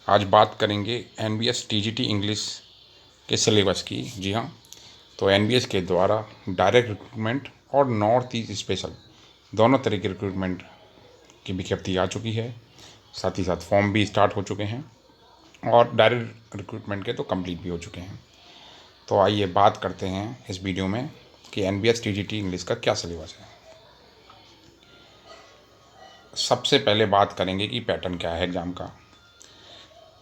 आज बात करेंगे एनबीएस टीजीटी इंग्लिश के सिलेबस की। जी हाँ, तो एनबीएस के द्वारा डायरेक्ट रिक्रूटमेंट और नॉर्थ ईस्ट स्पेशल दोनों तरह की रिक्रूटमेंट की विज्ञप्ति आ चुकी है। साथ ही साथ फॉर्म भी स्टार्ट हो चुके हैं और डायरेक्ट रिक्रूटमेंट के तो कंप्लीट भी हो चुके हैं। तो आइए बात करते हैं इस वीडियो में कि एनबीएस टीजीटी इंग्लिश का क्या सिलेबस है। सबसे पहले बात करेंगे कि पैटर्न क्या है एग्ज़ाम का।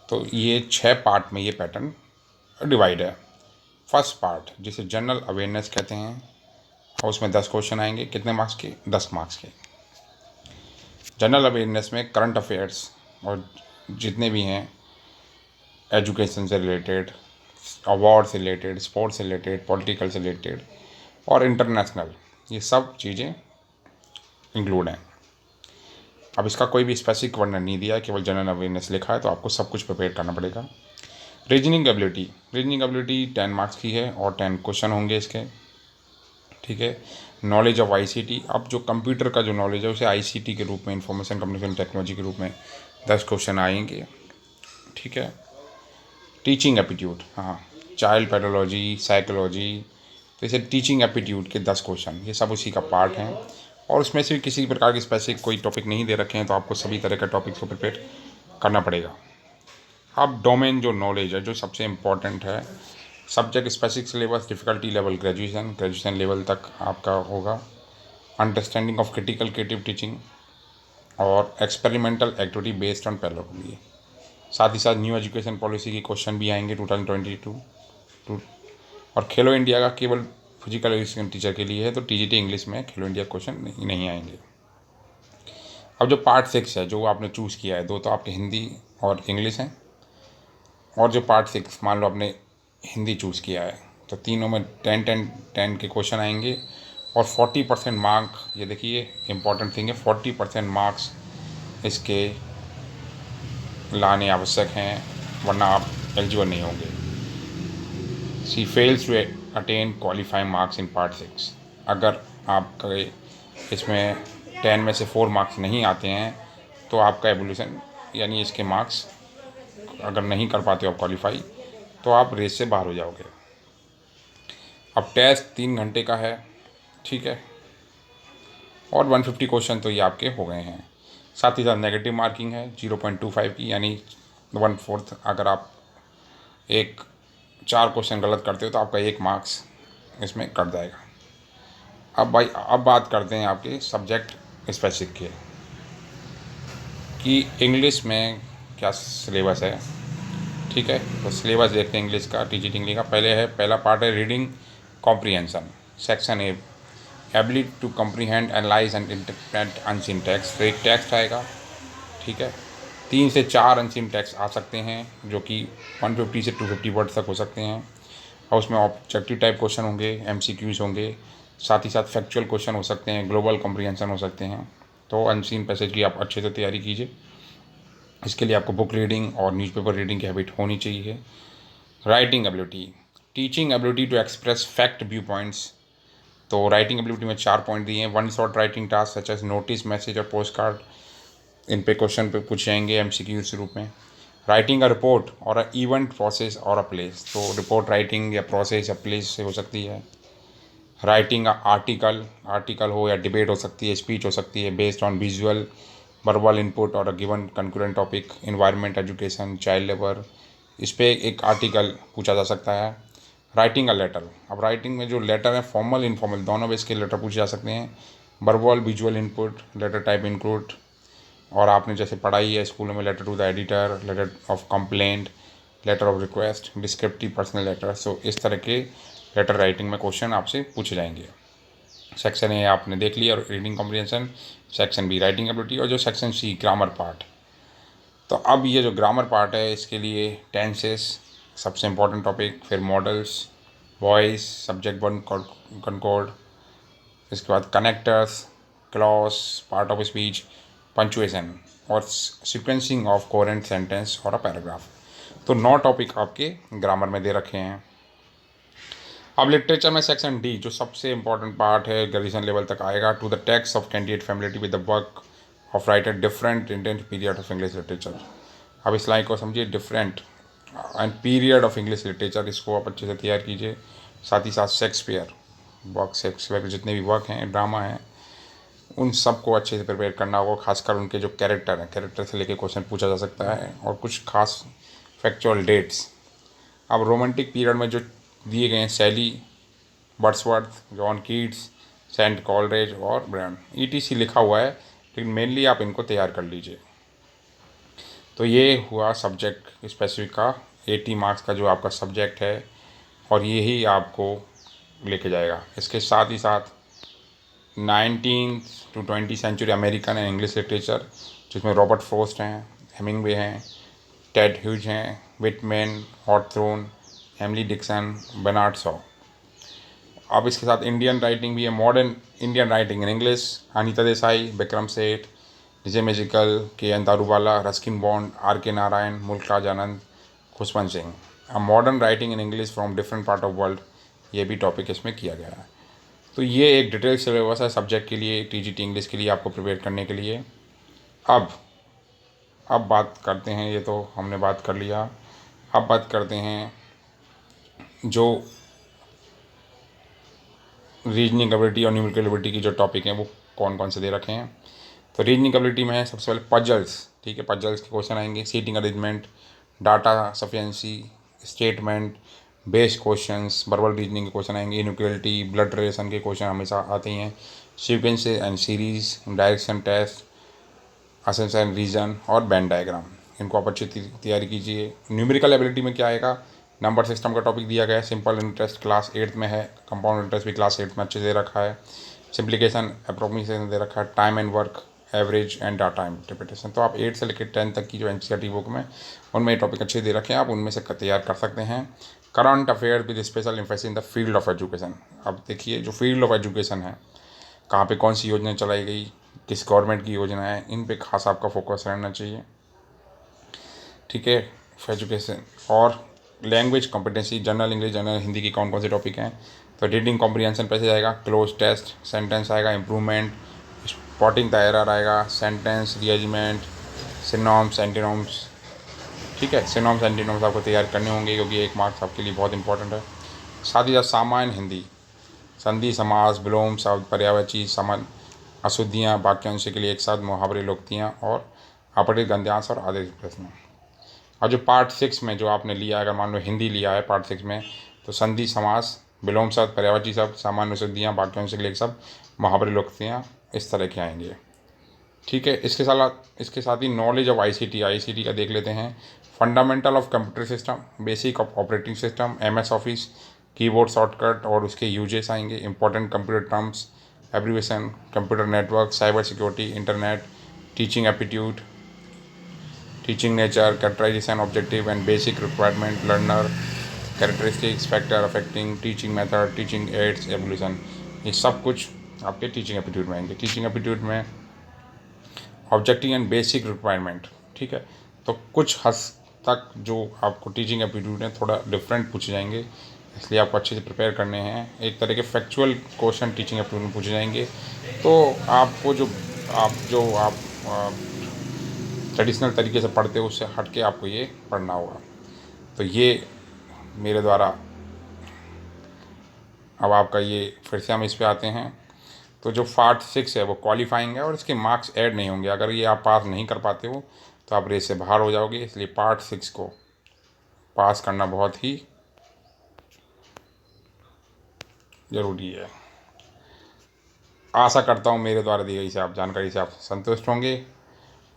तो ये 6 पार्ट में ये पैटर्न डिवाइड है। फर्स्ट पार्ट जिसे जनरल अवेयरनेस कहते हैं और उसमें 10 क्वेश्चन आएंगे। कितने मार्क्स के? 10 मार्क्स के। जनरल अवेयरनेस में करंट अफेयर्स और जितने भी हैं एजुकेशन से रिलेटेड, अवार्ड से रिलेटेड, स्पोर्ट्स से रिलेटेड, पॉलिटिकल से रिलेटेड और इंटरनेशनल, ये सब चीज़ें इंक्लूड हैं। अब इसका कोई भी स्पेसिफिक वर्णन नहीं दिया है, केवल जनरल अवेयरनेस लिखा है, तो आपको सब कुछ प्रिपेयर करना पड़ेगा। रीजनिंग एबिलिटी 10 मार्क्स की है और 10 क्वेश्चन होंगे इसके। ठीक है। नॉलेज ऑफ आईसीटी, अब जो कंप्यूटर का जो नॉलेज है उसे आईसीटी के रूप में, इंफॉर्मेशन कम्युनिकेशन टेक्नोलॉजी के रूप में 10 क्वेश्चन आएंगे। ठीक है। टीचिंग एप्टीट्यूड, हाँ, चाइल्ड पेडोलॉजी, साइकोलॉजी, तो इसे टीचिंग एप्टीट्यूड के 10 क्वेश्चन, ये सब उसी का पार्ट हैं। और उसमें से किसी प्रकार की स्पेसिफिक कोई टॉपिक नहीं दे रखे हैं, तो आपको सभी तरह के टॉपिक्स को प्रिपेयर करना पड़ेगा। अब डोमेन जो नॉलेज है, जो सबसे इम्पॉर्टेंट है, subject specific syllabus, difficulty level graduation level तक आपका होगा। अंडरस्टैंडिंग ऑफ क्रिटिकल टीचिंग और experimental activity based on parallel. साथ ही साथ न्यू एजुकेशन पॉलिसी के क्वेश्चन भी आएंगे 2022 और खेलो इंडिया का केवल फिजिकल एजुकेशन टीचर के लिए है, तो टीजीटी इंग्लिश में खेलो इंडिया क्वेश्चन नहीं आएंगे। अब जो पार्ट 6 है, जो आपने चूज़ किया है, 2 तो आपके हिंदी और इंग्लिश हैं, और जो पार्ट 6 मान लो आपने हिंदी चूज़ किया है, तो तीनों में 10 के क्वेश्चन आएंगे और 40% मार्क, ये देखिए इंपॉर्टेंट थिंग है, 40% मार्क्स इसके लाने आवश्यक हैं, वरना आप एलिजिबल नहीं होंगे। She fails to attain qualifying marks in part 6, अगर आपके इसमें 10 में से 4 मार्क्स नहीं आते हैं तो आपका एवोल्यूशन यानी इसके मार्क्स अगर नहीं कर पाते हो आप क्वालिफाई, तो आप रेस से बाहर हो जाओगे। अब टेस्ट 3 घंटे का है। ठीक है। और 150 क्वेश्चन तो ये आपके हो गए हैं। साथ ही साथ नेगेटिव मार्किंग है 0.25 की, यानी 1/4। अगर आप 4 क्वेश्चन गलत करते हो तो आपका 1 मार्क्स इसमें कट जाएगा। अब भाई, अब बात करते हैं आपके सब्जेक्ट स्पेसिफिक के कि इंग्लिश में क्या सिलेबस है। ठीक है। तो सिलेबस देखते हैं इंग्लिश का, टीजीटी इंग्लिश का। पहला पार्ट है reading comprehension. Section A, ability to comprehend, analyse and interpret unseen text. तो एक टेक्स्ट आएगा। ठीक है। 3 से 4 अनसीन टेक्स्ट आ सकते हैं, जो कि 150 से 250 वर्ड तक हो सकते हैं, और उसमें ऑब्जेक्टिव टाइप क्वेश्चन होंगे, एमसीक्यूज होंगे, साथ ही साथ फैक्चुअल क्वेश्चन हो सकते हैं, ग्लोबल कॉम्प्रीहेंशन हो सकते हैं। तो अनसीन पैसेज की आप अच्छे से तैयारी कीजिए। इसके लिए आपको बुक रीडिंग और न्यूज़पेपर रीडिंग की हैबिट होनी चाहिए। Writing ability, teaching ability to express fact view points. तो राइटिंग एबिलिटी में 4 पॉइंट दिए हैं। 1 short writing task such as notice, message और पोस्ट कार्ड, इन पे क्वेश्चन पे पूछे जाएंगे एमसीक्यू के रूप में। राइटिंग अ रिपोर्ट और अ इवेंट, प्रोसेस और अ प्लेस। तो रिपोर्ट राइटिंग या प्रोसेस या प्लेस से हो सकती है। राइटिंग अ आर्टिकल हो या डिबेट हो सकती है, स्पीच हो सकती है, based on visual verbal input और a given concurrent topic, environment, education, child labour, इस पर एक आर्टिकल पूछा जा सकता है। राइटिंग अ लेटर, अब राइटिंग में जो लेटर है, फॉर्मल इनफॉर्मल दोनों बेस के लेटर पूछे जा सकते हैं। Verbal visual input, letter type include, और आपने जैसे पढ़ाई है स्कूलों में, letter to the editor, letter of complaint, letter of request, descriptive personal letter. सो इस तरह के लेटर राइटिंग में क्वेश्चन आपसे पूछे जाएंगे। सेक्शन ए आपने देख लिया, reading comprehension. Section be writing ability, और जो सेक्शन सी ग्रामर पार्ट। तो अब ये जो ग्रामर पार्ट है, इसके लिए टेंसेस सबसे इम्पोर्टेंट टॉपिक, फिर मॉडल्स, वॉइस, सब्जेक्ट वर्ब कंकॉर्ड, इसके बाद connectors, clause, part of speech, punctuation और सीक्वेंसिंग ऑफ कोहेरेंट सेंटेंस और अ पैराग्राफ। तो 9 टॉपिक आपके ग्रामर में दे रखे हैं। अब लिटरेचर में सेक्शन डी, जो सबसे इंपॉर्टेंट पार्ट है, ग्रेजुएशन लेवल तक आएगा। To the text of candidate familiarity with the work of writer different intent period of English literature. अब इस लाइन को समझिए, different and period of English literature, इसको आप अच्छे से तैयार कीजिए। साथ ही साथ शेक्सपियर के जितने भी वर्क हैं, ड्रामा हैं, उन सब को अच्छे से प्रिपेयर करना होगा। खासकर उनके जो कैरेक्टर हैं, कैरेक्टर से लेके क्वेश्चन पूछा जा सकता है, और कुछ खास फैक्चुअल डेट्स। अब रोमांटिक पीरियड में जो दिए गए हैं, Shelley, Wordsworth, John Keats, saint Coleridge और ब्रायन, ईटीसी लिखा हुआ है, लेकिन मेनली आप इनको तैयार कर लीजिए। तो ये हुआ सब्जेक्ट स्पेसिफिक का 80 मार्क्स का जो आपका सब्जेक्ट है, और यही आपको लेके जाएगा। इसके साथ ही साथ 19 to 20 century American and English literature, जिसमें रॉबर्ट फ्रॉस्ट हैं, हेमिंगवे हैं, टेड ह्यूज हैं, Whitman, Hawthorne, Emily Dickinson, Bernard Shaw. अब इसके साथ इंडियन राइटिंग भी है, modern Indian writing in English, Anita Desai, Vikram Seth, Vijay मेजिकल, K N Daruwalla, Ruskin Bond, R K Narayan, Mulk Raj Anand, Khushwant Singh. अब modern writing in English from different part of world, ये भी टॉपिक इसमें किया गया है। तो ये एक डिटेल सिलेबस है सब्जेक्ट के लिए, टीजीटी इंग्लिश के लिए आपको प्रिपेयर करने के लिए। अब अब बात करते हैं, ये तो हमने बात कर लिया, अब बात करते हैं जो रीजनिंग एबिलिटी और न्यूमेरिकल एबिलिटी की जो टॉपिक हैं वो कौन कौन से दे रखे हैं। तो रीजनिंग एबिलिटी में है सबसे पहले पजल्स, ठीक है, पजल्स के क्वेश्चन आएंगे, seating arrangement, data sufficiency, statement based questions, verbal reasoning के क्वेश्चन आएंगे, इनइक्वालिटी, ब्लड रिलेशन के क्वेश्चन हमेशा आते हैं, sequence and series, direction test, assertion reason और बैंड डायग्राम, इनको आप अच्छी तैयारी कीजिए। न्यूमेरिकल एबिलिटी में क्या आएगा, नंबर सिस्टम का टॉपिक दिया गया है, सिंपल इंटरेस्ट क्लास 8 में है, कंपाउंड इंटरेस्ट भी क्लास 8 में अच्छे से दे रखा है, सिंप्लीकेशन अप्रोक्सीमेशन दे रखा है, time and work, average and data interpretation. तो आप 8 से लेकर 10 तक की जो एनसीईआरटी बुक में, उनमें ये टॉपिक अच्छे दे रखे हैं, आप उनमें से तैयार कर सकते हैं। Current affair with special emphasis in the field of education. अब देखिए, जो फील्ड ऑफ एजुकेशन है, कहाँ पे कौन सी योजना चलाई गई, किस गवर्नमेंट की योजना है, इन पे खास आपका फोकस रहना चाहिए, ठीक है, एजुकेशन। और language competency, general English, general Hindi की कौन कौन से टॉपिक हैं। तो रीडिंग कॉम्प्रिहेंशन पैसे जाएगा, क्लोज टेस्ट, सेंटेंस आएगा, इम्प्रूवमेंट, स्पॉटिंग द एरर आएगा, सेंटेंस रीअरेंजमेंट, सिनोनिम्स एंटीनोम्स, ठीक है, सिनोनिम्स एंटीनोम्स आपको तैयार करने होंगे, क्योंकि 1 मार्क्स आपके लिए बहुत इंपॉर्टेंट है। साथ ही साथ सामान्य हिंदी, संधि, समास, विलोम शब्द, पर्यायवाची, समन, अशुद्धियाँ, वाक्यांश के लिए एक साथ, मुहावरे, लोकोक्तियाँ और अपठित गद्यांश और आदेश प्रश्न। और जो पार्ट 6 में जो आपने लिया है, अगर मान लो हिंदी लिया है पार्ट 6 में, तो संधि, समास, विलोम शब्द, पर्यायवाची शब्द, सामान्य अशुद्धियाँ, वाक्यांश के लिए एक शब्द, मुहावरे, लोकोक्तियाँ, इस तरह के आएंगे, ठीक है। इसके साथ ही नॉलेज ऑफ आईसीटी का देख लेते हैं। Fundamental of computer system, basic of operating system, MS office, keyboard shortcut और उसके यूजेस आएंगे, important computer terms, abbreviation, computer network, cyber security, internet, teaching aptitude, teaching nature, characterization, objective and basic requirement, learner, characteristics, factor affecting, teaching method, teaching aids, evolution, ये सब कुछ आपके teaching aptitude में आएंगे। Teaching aptitude में objective and basic requirement, ठीक है। तो कुछ हद तक जो आपको टीचिंग एप्टीट्यूड है थोड़ा डिफरेंट पूछे जाएंगे, इसलिए आपको अच्छे से प्रिपेयर करने हैं। एक तरह के फैक्चुअल क्वेश्चन टीचिंग एप्टीट्यूड में पूछे जाएंगे, तो आपको जो आप ट्रेडिशनल तरीके से पढ़ते हो उससे हट के आपको ये पढ़ना होगा। तो ये मेरे द्वारा, अब आपका ये फिर से हम इस पे आते हैं। तो जो पार्ट 6 है वो क्वालिफाइंग है और इसके मार्क्स ऐड नहीं होंगे, अगर ये आप पास नहीं कर पाते हो तो आप रेस से बाहर हो जाओगे, इसलिए पार्ट 6 को पास करना बहुत ही ज़रूरी है। आशा करता हूँ मेरे द्वारा दी गई से आप जानकारी से आप संतुष्ट होंगे,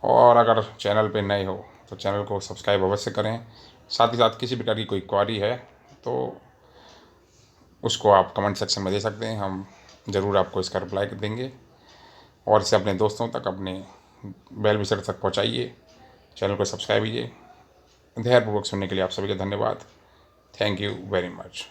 और अगर चैनल पे नए हो तो चैनल को सब्सक्राइब अवश्य करें। साथ ही साथ किसी प्रकार की कोई क्वारी है तो उसको आप कमेंट सेक्शन में दे सकते हैं, हम ज़रूर आपको इसका रिप्लाई देंगे। और इसे अपने दोस्तों तक, अपने वेल विशर तक पहुंचाइए। चैनल को सब्सक्राइब कीजिए। धैर्यपूर्वक सुनने के लिए आप सभी का धन्यवाद। Thank you very much.